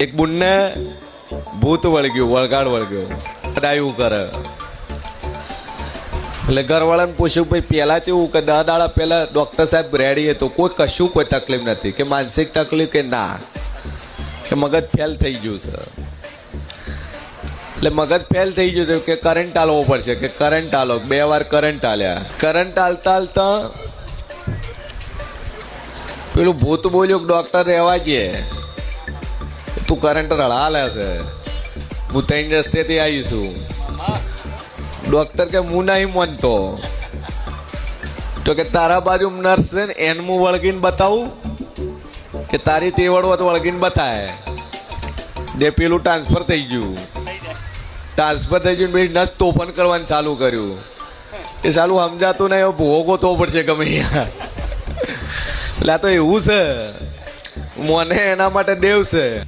એક બુનને ભૂત વળગ્યું, વળગાડ વળગ્યો, ડાયું કરે. એટલે ઘરવાળાને પૂછ્યું, ભાઈ પહેલા કેવું કે 10 દાડા પહેલા ડોક્ટર સાહેબ રેડી હતો, કોઈ તકલીફ નથી, કે માનસિક તકલીફ કે ના, કે મગજ ફેલ થઈ ગયું છે. એટલે મગજ ફેલ થઈ ગયું કે કરંટ આલવો પડશે, કે કરંટ આલો. 2 વાર કરંટ આલ્યા. કરંટ આલતા આલતા પેલું ભૂત બોલ્યું કે ડોક્ટર રહેવા દે, તું કરંટ રળાલે છે, હું 3 રસ્તેથી આવીશું. ડોક્ટર કે હું નહીં માનતો, તો કે તારા બાજુ નર્સ છે ને એને હું વળગીને બતાવું, કે તારી તેવડ વળગીને બતાય દે. પેલું ટ્રાન્સફર થઈ ગયું. ભાઈ નસ તોફાન કરવાનું ચાલુ કર્યું, કે ચાલુ સમજાતું નહીં, ભૂવો ગોતવો પડશે ગમે. એટલે આ તો એવું છે, મને એના માટે દેવ છે.